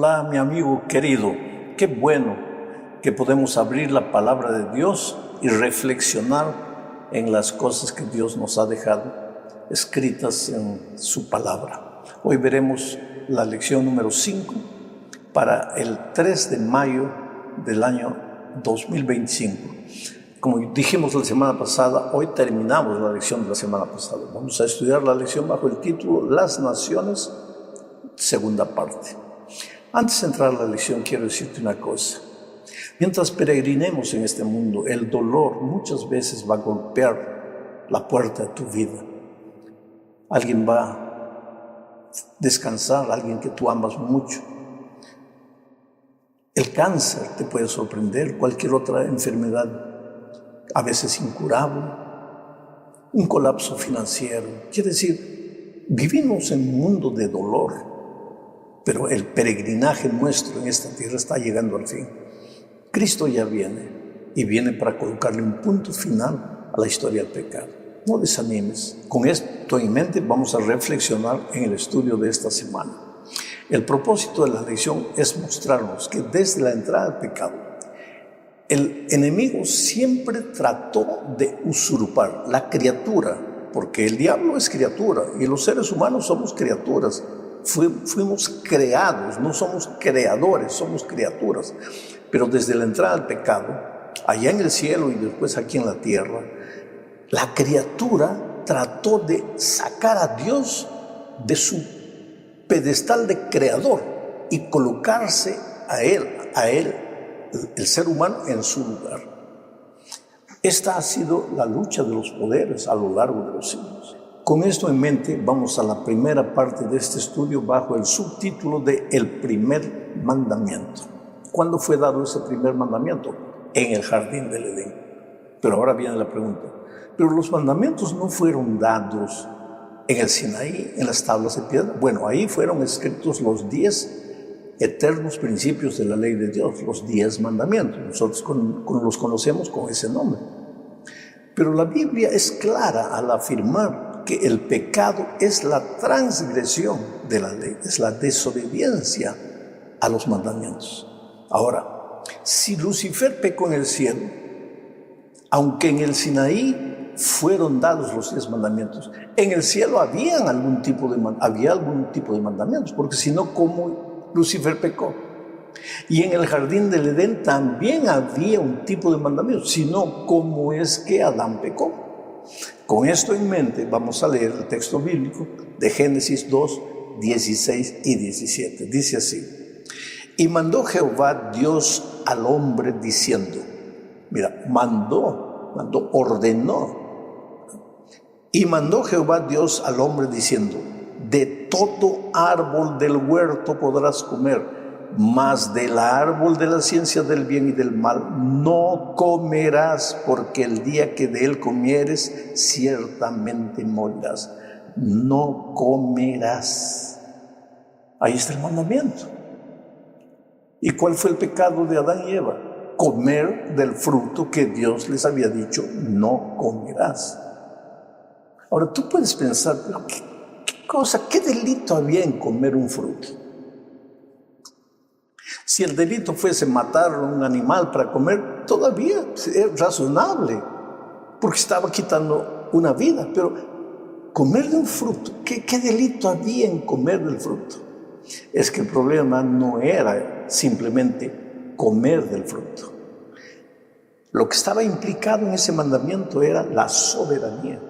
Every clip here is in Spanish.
Hola, mi amigo querido, qué bueno que podemos abrir la palabra de Dios y reflexionar en las cosas que Dios nos ha dejado escritas en su palabra. Hoy veremos la lección número 5 para el 3 de mayo del año 2025. Como dijimos la semana pasada, hoy terminamos la lección de la semana pasada. Vamos a estudiar la lección bajo el título Las Naciones, segunda parte. Antes de entrar a la lección, quiero decirte una cosa. Mientras peregrinemos en este mundo, el dolor muchas veces va a golpear la puerta de tu vida. Alguien va a descansar, alguien que tú amas mucho. El cáncer te puede sorprender, cualquier otra enfermedad, a veces incurable, un colapso financiero. Quiere decir, vivimos en un mundo de dolor. Pero el peregrinaje nuestro en esta tierra está llegando al fin. Cristo ya viene y viene para colocarle un punto final a la historia del pecado. No desanimes. Con esto en mente vamos a reflexionar en el estudio de esta semana. El propósito de la lección es mostrarnos que desde la entrada del pecado, el enemigo siempre trató de usurpar la criatura, porque el diablo es criatura y los seres humanos somos criaturas. Fuimos creados, no somos creadores, somos criaturas. Pero desde la entrada del pecado, allá en el cielo y después aquí en la tierra, la criatura trató de sacar a Dios de su pedestal de creador y colocarse a él, el ser humano, en su lugar. Esta ha sido la lucha de los poderes a lo largo de los siglos. Con esto en mente, vamos a la primera parte de este estudio bajo el subtítulo de El primer mandamiento. ¿Cuándo fue dado ese primer mandamiento? En el jardín del Edén. Pero ahora viene la pregunta. Pero los mandamientos no fueron dados en el Sinaí, en las tablas de piedra. Bueno, ahí fueron escritos los 10 eternos principios de la ley de Dios, los 10 mandamientos. Nosotros los conocemos con ese nombre. Pero la Biblia es clara al afirmar que el pecado es la transgresión de la ley, es la desobediencia a los mandamientos. Ahora, si Lucifer pecó en el cielo, aunque en el Sinaí fueron dados los 10 mandamientos, en el cielo había algún tipo de mandamientos, porque si no, ¿cómo Lucifer pecó? Y en el jardín del Edén también había un tipo de mandamientos, si no, ¿cómo es que Adán pecó? Con esto en mente vamos a leer el texto bíblico de Génesis 2, 16 y 17. Dice así: Y mandó Jehová Dios al hombre diciendo, ordenó. Y mandó Jehová Dios al hombre diciendo, de todo árbol del huerto podrás comer, mas del árbol de la ciencia del bien y del mal no comerás, porque el día que de él comieres, ciertamente morirás. No comerás. Ahí está el mandamiento. ¿Y cuál fue el pecado de Adán y Eva? Comer del fruto que Dios les había dicho, no comerás. Ahora tú puedes pensar, ¿qué delito había en comer un fruto? Si el delito fuese matar a un animal para comer, todavía es razonable, porque estaba quitando una vida. Pero comer de un fruto, ¿qué delito había en comer del fruto? Es que el problema no era simplemente comer del fruto. Lo que estaba implicado en ese mandamiento era la soberanía,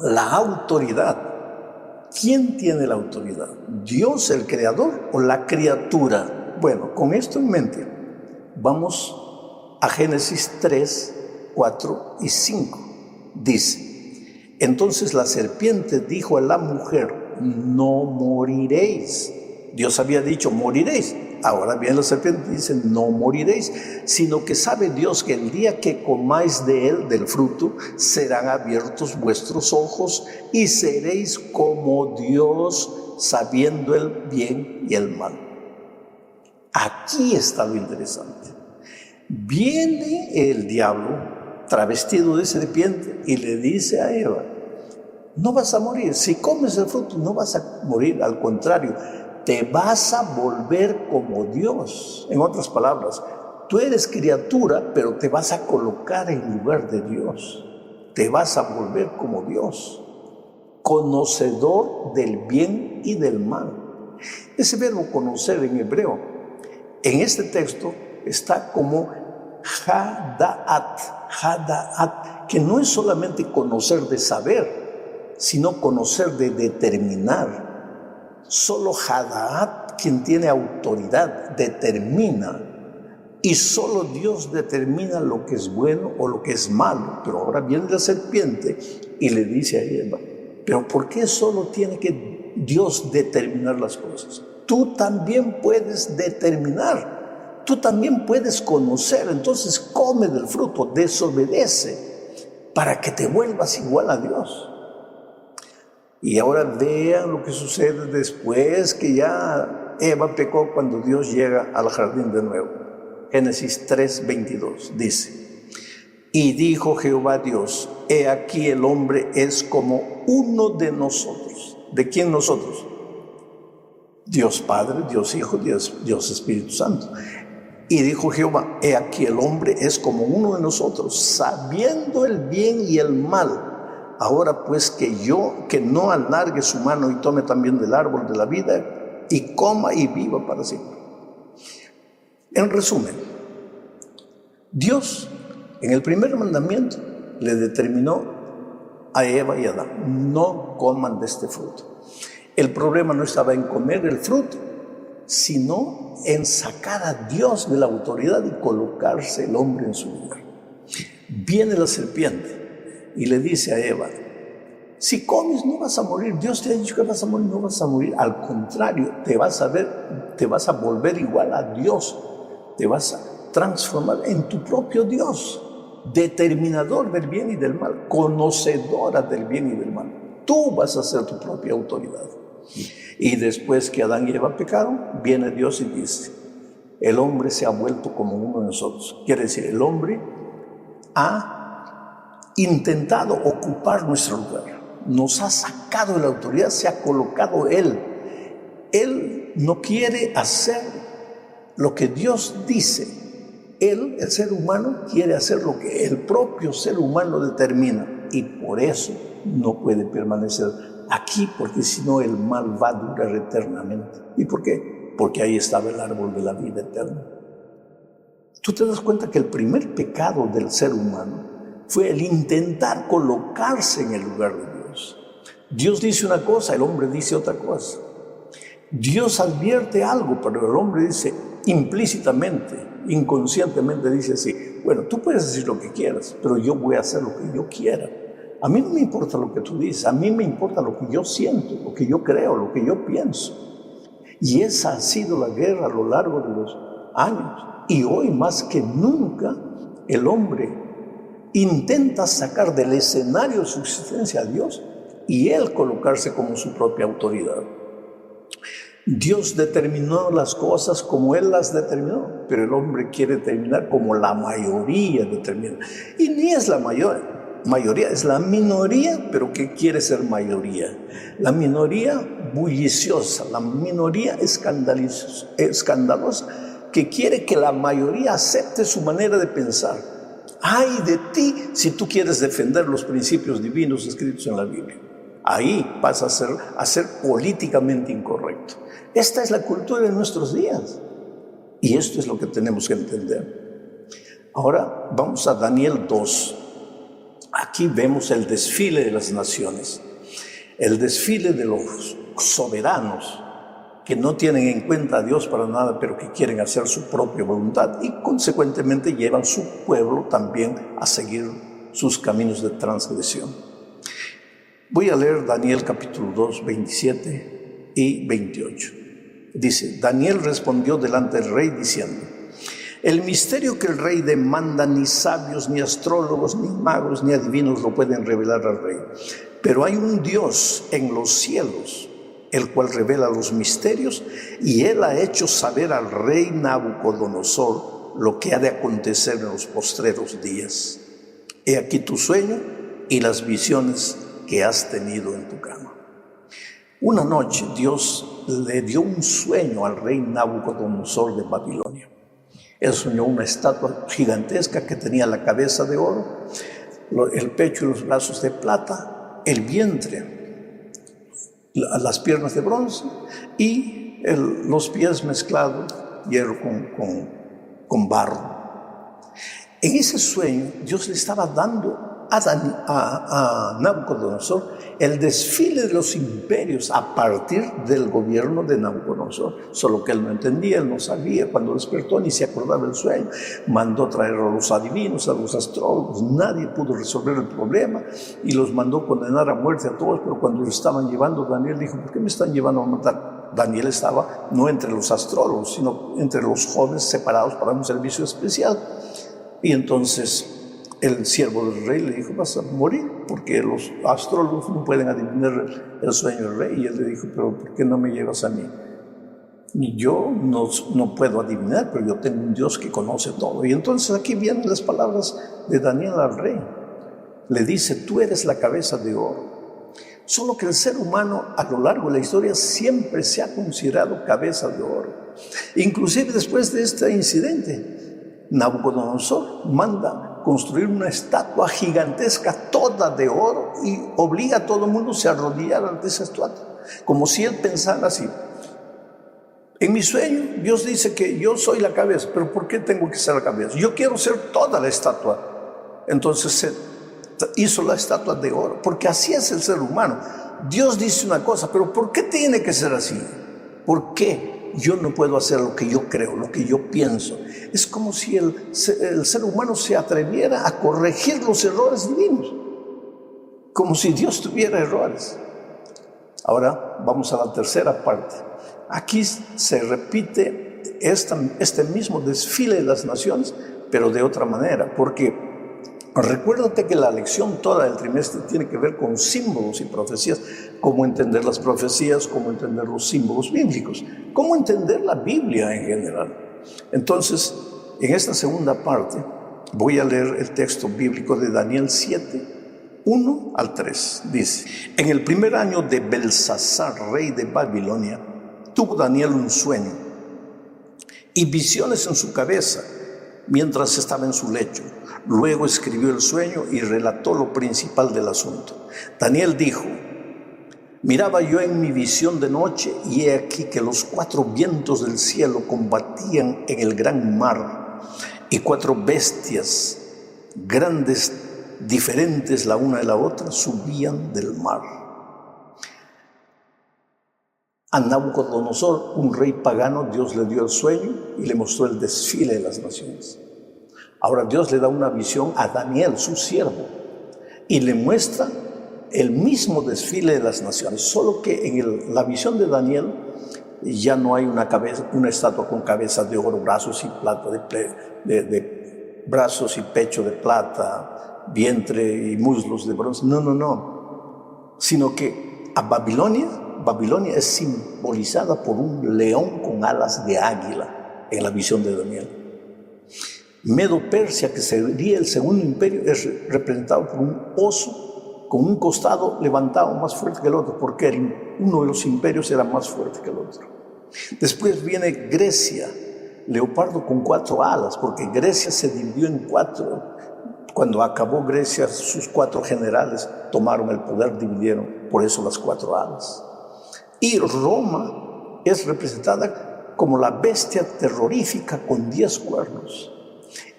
la autoridad. ¿Quién tiene la autoridad? ¿Dios el creador o la criatura? Bueno, con esto en mente, vamos a Génesis 3, 4 y 5. Dice, entonces la serpiente dijo a la mujer, no moriréis. Dios había dicho, moriréis. Ahora bien, la serpiente dice, no moriréis, sino que sabe Dios que el día que comáis de él, del fruto, serán abiertos vuestros ojos y seréis como Dios, sabiendo el bien y el mal. Aquí está lo interesante. Viene el diablo travestido de serpiente y le dice a Eva, no vas a morir, si comes el fruto no vas a morir, al contrario, te vas a volver como Dios. En otras palabras, tú eres criatura, pero te vas a colocar en lugar de Dios. Te vas a volver como Dios, conocedor del bien y del mal. Ese verbo conocer en hebreo, en este texto, está como hada'at, que no es solamente conocer de saber, sino conocer de determinar. Solo hada'at, quien tiene autoridad, determina. Y solo Dios determina lo que es bueno o lo que es malo. Pero ahora viene la serpiente y le dice a Eva, ¿pero por qué solo tiene que Dios determinar las cosas? Tú también puedes determinar, tú también puedes conocer. Entonces come del fruto, desobedece para que te vuelvas igual a Dios. Y ahora vean lo que sucede después que ya Eva pecó, cuando Dios llega al jardín de nuevo. Génesis 3:22 dice: y dijo Jehová Dios, he aquí el hombre es como uno de nosotros. ¿De quién nosotros? Dios Padre, Dios Hijo, Dios Espíritu Santo. Y dijo Jehová, he aquí el hombre es como uno de nosotros, sabiendo el bien y el mal. Ahora pues que no alargue su mano y tome también del árbol de la vida y coma y viva para siempre. En resumen, Dios en el primer mandamiento le determinó a Eva y a Adán: no coman de este fruto. El problema no estaba en comer el fruto, sino en sacar a Dios de la autoridad y colocarse el hombre en su lugar. Viene la serpiente y le dice a Eva: si comes no vas a morir. Dios te ha dicho que vas a morir, no vas a morir. Al contrario, te vas a volver igual a Dios. Te vas a transformar en tu propio Dios, determinador del bien y del mal, conocedora del bien y del mal. Tú vas a ser tu propia autoridad. Y después que Adán y Eva pecaron, viene Dios y dice: el hombre se ha vuelto como uno de nosotros. Quiere decir, el hombre ha intentado ocupar nuestro lugar, nos ha sacado de la autoridad, se ha colocado él. Él no quiere hacer lo que Dios dice. Él, el ser humano, quiere hacer lo que el propio ser humano determina, y por eso no puede permanecer aquí, porque si no el mal va a durar eternamente. ¿Y por qué? Porque ahí estaba el árbol de la vida eterna. Tú te das cuenta que el primer pecado del ser humano fue el intentar colocarse en el lugar de Dios. Dios dice una cosa, el hombre dice otra cosa. Dios advierte algo, pero el hombre dice implícitamente, inconscientemente dice así: bueno, tú puedes decir lo que quieras, pero yo voy a hacer lo que yo quiera. A mí no me importa lo que tú dices, a mí me importa lo que yo siento, lo que yo creo, lo que yo pienso. Y esa ha sido la guerra a lo largo de los años. Y hoy más que nunca el hombre intenta sacar del escenario de su existencia a Dios y él colocarse como su propia autoridad. Dios determinó las cosas como Él las determinó, pero el hombre quiere determinar como la mayoría determina. Y ni es la mayoría, es la minoría, pero que quiere ser mayoría. La minoría bulliciosa, la minoría escandalosa, que quiere que la mayoría acepte su manera de pensar. Ay de ti si tú quieres defender los principios divinos escritos en la Biblia. Ahí pasa a ser políticamente incorrecto. Esta es la cultura de nuestros días. Y esto es lo que tenemos que entender. Ahora vamos a Daniel 2. Aquí vemos el desfile de las naciones. El desfile de los soberanos que no tienen en cuenta a Dios para nada, pero que quieren hacer su propia voluntad y consecuentemente llevan su pueblo también a seguir sus caminos de transgresión. Voy a leer Daniel capítulo 2, 27 y 28. Dice: Daniel respondió delante del rey diciendo: el misterio que el rey demanda ni sabios, ni astrólogos, ni magos, ni adivinos lo pueden revelar al rey. Pero hay un Dios en los cielos, el cual revela los misterios, y él ha hecho saber al rey Nabucodonosor lo que ha de acontecer en los postreros días. He aquí tu sueño y las visiones que has tenido en tu cama. Una noche Dios le dio un sueño al rey Nabucodonosor de Babilonia. Él soñó una estatua gigantesca que tenía la cabeza de oro, el pecho y los brazos de plata, el vientre, las piernas de bronce y los pies mezclados, hierro con barro. En ese sueño Dios le estaba dando a Nabucodonosor el desfile de los imperios a partir del gobierno de Nabucodonosor, solo que él no entendía, él no sabía. Cuando despertó ni se acordaba del sueño, mandó traer a los adivinos, a los astrólogos, nadie pudo resolver el problema y los mandó condenar a muerte a todos. Pero cuando lo estaban llevando, Daniel dijo: ¿por qué me están llevando a matar? Daniel estaba no entre los astrólogos, sino entre los jóvenes separados para un servicio especial. Y entonces el siervo del rey le dijo: vas a morir, porque los astrólogos no pueden adivinar el sueño del rey. Y él le dijo: pero ¿por qué no me llevas a mí? Y yo no puedo adivinar, pero yo tengo un Dios que conoce todo. Y entonces aquí vienen las palabras de Daniel al rey. Le dice: tú eres la cabeza de oro. Solo que el ser humano a lo largo de la historia siempre se ha considerado cabeza de oro. Inclusive después de este incidente, Nabucodonosor manda construir una estatua gigantesca toda de oro y obliga a todo el mundo a se arrodillar ante esa estatua, como si él pensara así: en mi sueño Dios dice que yo soy la cabeza, pero ¿por qué tengo que ser la cabeza? Yo quiero ser toda la estatua. Entonces se hizo la estatua de oro, porque así es el ser humano. Dios dice una cosa, pero ¿por qué tiene que ser así? ¿Por qué yo no puedo hacer lo que yo creo, lo que yo pienso? Es como si el ser humano se atreviera a corregir los errores divinos, como si Dios tuviera errores. Ahora vamos a la tercera parte. Aquí se repite este mismo desfile de las naciones, pero de otra manera, porque recuérdate que la lección toda del trimestre tiene que ver con símbolos y profecías. Cómo entender las profecías, cómo entender los símbolos bíblicos, cómo entender la Biblia en general. Entonces, en esta segunda parte voy a leer el texto bíblico de Daniel 7, 1 al 3. Dice: en el primer año de Belsasar, rey de Babilonia, tuvo Daniel un sueño y visiones en su cabeza mientras estaba en su lecho. Luego escribió el sueño y relató lo principal del asunto. Daniel dijo: miraba yo en mi visión de noche, y he aquí que los 4 vientos del cielo combatían en el gran mar, y 4 bestias grandes, diferentes la una de la otra, subían del mar. A Nabucodonosor, un rey pagano, Dios le dio el sueño y le mostró el desfile de las naciones. Ahora Dios le da una visión a Daniel, su siervo, y le muestra el mismo desfile de las naciones, solo que en la visión de Daniel ya no hay una estatua con cabeza de oro, brazos y plata, de brazos y pecho de plata, vientre y muslos de bronce. No, sino que a Babilonia es simbolizada por un león con alas de águila en la visión de Daniel. Medo-Persia, que sería el segundo imperio, es representado por un oso con un costado levantado más fuerte que el otro, porque uno de los imperios era más fuerte que el otro. Después viene Grecia, leopardo con 4 alas, porque Grecia se dividió en 4. Cuando acabó Grecia, sus 4 generales tomaron el poder, dividieron, por eso las 4 alas. Y Roma es representada como la bestia terrorífica con 10 cuernos.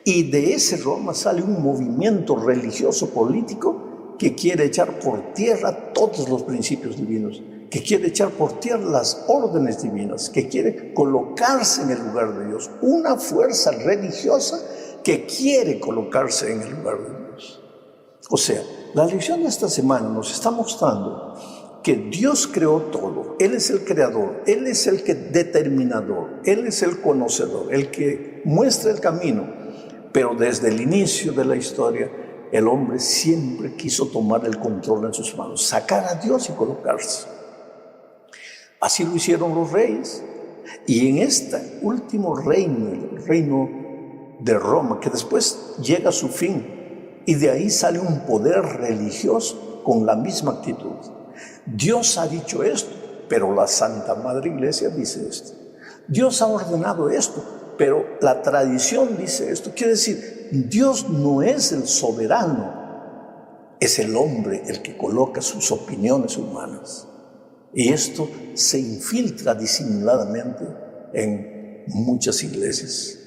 Y de ese Roma sale un movimiento religioso político que quiere echar por tierra todos los principios divinos, que quiere echar por tierra las órdenes divinas, que quiere colocarse en el lugar de Dios. Una fuerza religiosa que quiere colocarse en el lugar de Dios. O sea, la lección de esta semana nos está mostrando que Dios creó todo. Él es el creador, Él es el determinador, Él es el conocedor, el que muestra el camino. Pero desde el inicio de la historia, el hombre siempre quiso tomar el control en sus manos, sacar a Dios y colocarse. Así lo hicieron los reyes. Y en este último reino, el reino de Roma, que después llega a su fin, y de ahí sale un poder religioso con la misma actitud. Dios ha dicho esto pero la Santa Madre Iglesia dice esto. Dios ha ordenado esto, pero la tradición dice esto. Quiere decir, Dios no es el soberano, es el hombre el que coloca sus opiniones humanas. Y esto se infiltra disimuladamente en muchas iglesias.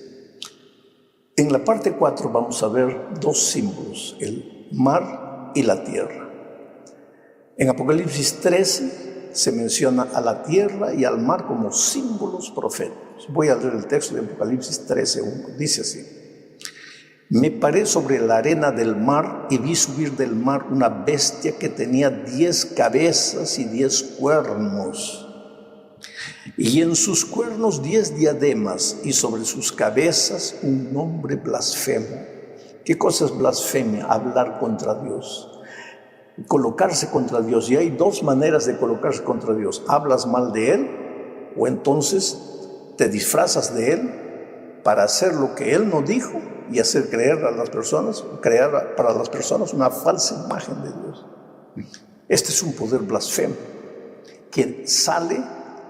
En la parte 4 vamos a ver dos símbolos, el mar y la tierra. En Apocalipsis 13 se menciona a la tierra y al mar como símbolos proféticos. Voy a leer el texto de Apocalipsis 13:1. Dice así: me paré sobre la arena del mar y vi subir del mar una bestia que tenía 10 cabezas y 10 cuernos. Y en sus cuernos 10 diademas, y sobre sus cabezas un nombre blasfemo. ¿Qué cosa es blasfemia? Hablar contra Dios, colocarse contra Dios. Y hay dos maneras de colocarse contra Dios: hablas mal de Él, o entonces te disfrazas de Él para hacer lo que Él no dijo y hacer creer a las personas, crear para las personas una falsa imagen de Dios. Este es un poder blasfemo que sale,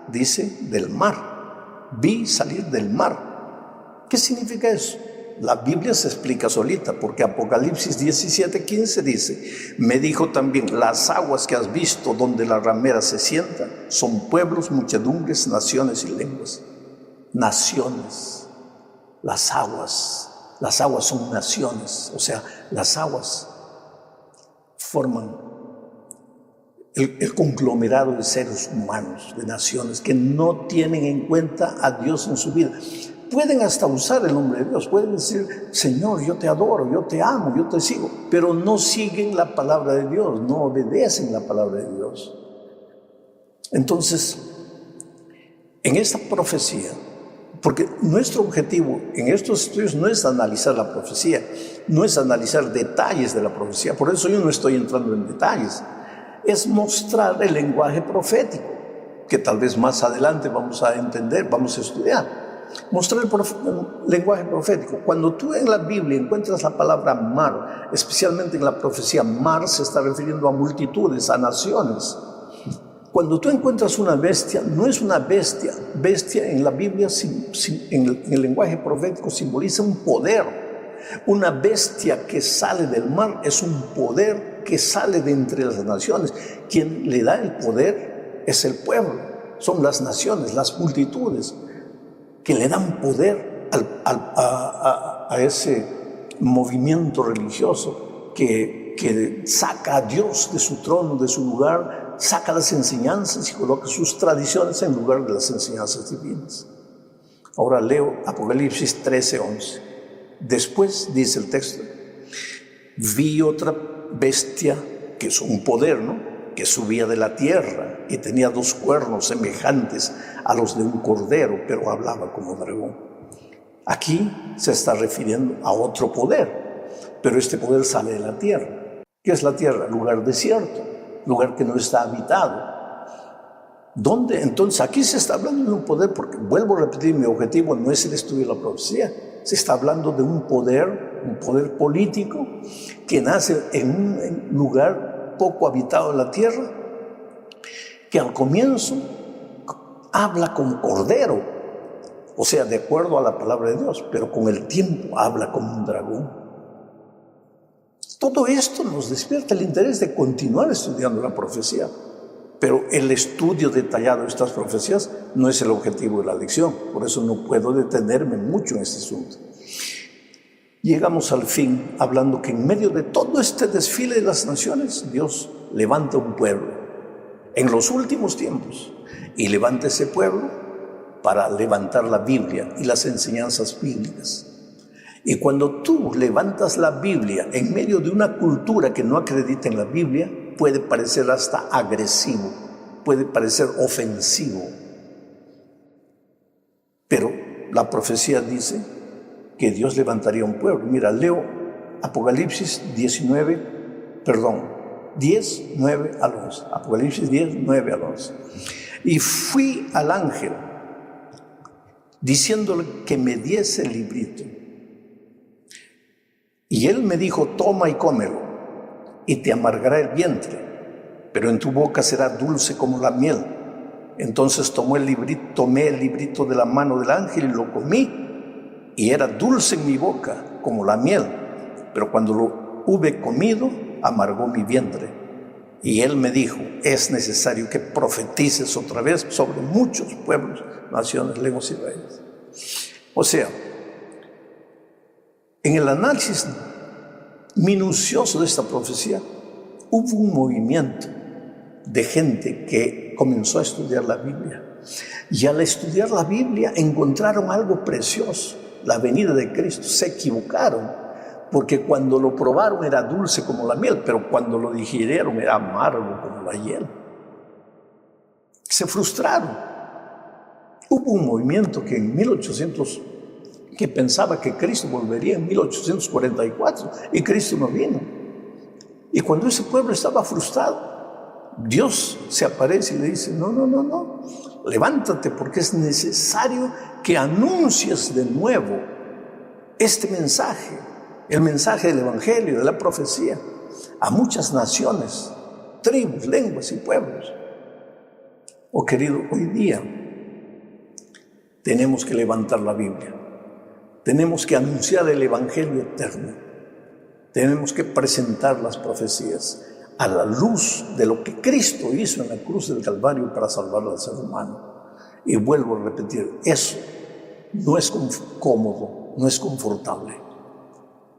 dice, del mar. Vi salir del mar. ¿Qué significa eso? La Biblia se explica solita, porque Apocalipsis 17:15 dice: me dijo también, las aguas que has visto donde la ramera se sienta son pueblos, muchedumbres, naciones y lenguas. Naciones. Las aguas son naciones, o sea, las aguas forman el conglomerado de seres humanos, de naciones que no tienen en cuenta a Dios en su vida. Pueden hasta usar el nombre de Dios, pueden decir: Señor, yo te adoro, yo te amo, yo te sigo, pero no siguen la palabra de Dios, no obedecen la palabra de Dios. Entonces, en esta profecía, porque nuestro objetivo en estos estudios no es analizar la profecía, no es analizar detalles de la profecía, por eso yo no estoy entrando en detalles, es mostrar el lenguaje profético, que tal vez más adelante vamos a entender, vamos a estudiar. Mostrar el lenguaje profético. Cuando tú en la Biblia encuentras la palabra mar, especialmente en la profecía, mar se está refiriendo a multitudes, a naciones. Cuando tú encuentras una bestia, no es una bestia. Bestia en la Biblia, en el lenguaje profético, simboliza un poder. Una bestia que sale del mar es un poder que sale de entre las naciones. Quien le da el poder es el pueblo, son las naciones, las multitudes, que le dan poder a ese movimiento religioso que saca a Dios de su trono, de su lugar, saca las enseñanzas y coloca sus tradiciones en lugar de las enseñanzas divinas. Ahora leo Apocalipsis 13:11. Después, dice el texto, vi otra bestia, que es un poder, ¿no?, que subía de la tierra y tenía 2 cuernos semejantes a los de un cordero, pero hablaba como dragón. Aquí se está refiriendo a otro poder, pero este poder sale de la tierra. ¿Qué es la tierra? Lugar desierto, lugar que no está habitado. ¿Dónde? Entonces aquí se está hablando de un poder, porque vuelvo a repetir, mi objetivo no es el estudio de la profecía. Se está hablando de un poder político que nace en un lugar poco habitado en la tierra, que al comienzo habla como cordero, o sea, de acuerdo a la palabra de Dios, pero con el tiempo habla como un dragón. Todo esto nos despierta el interés de continuar estudiando la profecía, pero el estudio detallado de estas profecías no es el objetivo de la lección, por eso no puedo detenerme mucho en este asunto. Llegamos al fin hablando que en medio de todo este desfile de las naciones, Dios levanta un pueblo en los últimos tiempos, y levanta ese pueblo para levantar la Biblia y las enseñanzas bíblicas. Y cuando tú levantas la Biblia en medio de una cultura que no acredita en la Biblia, puede parecer hasta agresivo, puede parecer ofensivo. Pero la profecía dice que Dios levantaría un pueblo. Mira, leo Apocalipsis 10, 9 al 11. Apocalipsis 10, 9 al 11. Y fui al ángel diciéndole que me diese el librito. Y él me dijo: toma y cómelo, y te amargará el vientre, pero en tu boca será dulce como la miel. Entonces tomé el librito de la mano del ángel y lo comí, y era dulce en mi boca, como la miel. Pero cuando lo hube comido, amargó mi vientre. Y él me dijo: es necesario que profetices otra vez sobre muchos pueblos, naciones, lenguas y reyes. O sea, en el análisis minucioso de esta profecía, hubo un movimiento de gente que comenzó a estudiar la Biblia. Y al estudiar la Biblia encontraron algo precioso, la venida de Cristo. Se equivocaron, porque cuando lo probaron era dulce como la miel, pero cuando lo digirieron era amargo como la hiel. Se frustraron. Hubo un movimiento que en 1800, que pensaba que Cristo volvería en 1844, y Cristo no vino. Y cuando ese pueblo estaba frustrado, Dios se aparece y le dice: no, levántate, porque es necesario que anuncies de nuevo este mensaje, el mensaje del Evangelio, de la profecía, a muchas naciones, tribus, lenguas y pueblos. Oh querido, hoy día tenemos que levantar la Biblia, tenemos que anunciar el Evangelio eterno, tenemos que presentar las profecías a la luz de lo que Cristo hizo en la cruz del Calvario para salvar al ser humano. Y vuelvo a repetir, eso no es cómodo, no es confortable.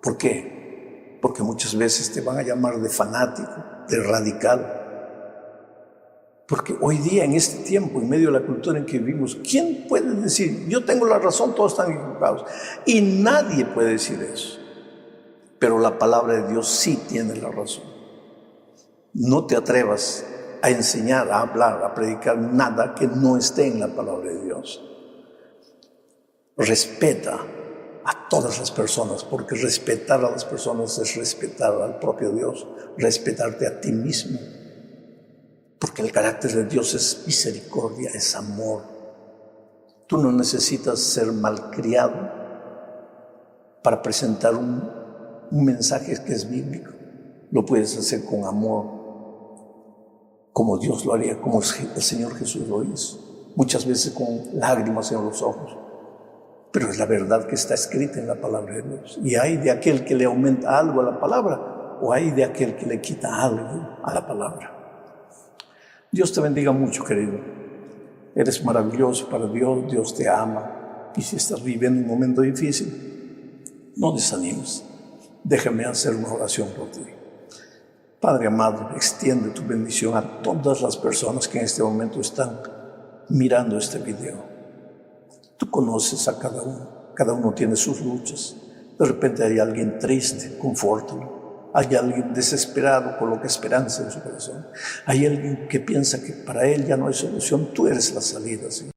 ¿Por qué? Porque muchas veces te van a llamar de fanático, de radical. Porque hoy día, en este tiempo, en medio de la cultura en que vivimos, ¿quién puede decir: yo tengo la razón, todos están equivocados? Y nadie puede decir eso. Pero la palabra de Dios sí tiene la razón. No te atrevas a enseñar, a hablar, a predicar nada que no esté en la palabra de Dios. Respeta a todas las personas, porque respetar a las personas es respetar al propio Dios, respetarte a ti mismo. Porque el carácter de Dios es misericordia, es amor. Tú no necesitas ser malcriado para presentar un mensaje que es bíblico. Lo puedes hacer con amor, como Dios lo haría, como el Señor Jesús lo hizo. Muchas veces con lágrimas en los ojos. Pero es la verdad que está escrita en la palabra de Dios. Y hay de aquel que le aumenta algo a la palabra, o hay de aquel que le quita algo a la palabra. Dios te bendiga mucho, querido. Eres maravilloso para Dios, Dios te ama. Y si estás viviendo un momento difícil, no desanimes. Déjame hacer una oración por ti. Padre amado, extiende tu bendición a todas las personas que en este momento están mirando este video. Tú conoces a cada uno tiene sus luchas. De repente hay alguien triste, confórtalo. Hay alguien desesperado, coloca esperanza en su corazón. Hay alguien que piensa que para él ya no hay solución. Tú eres la salida, Señor.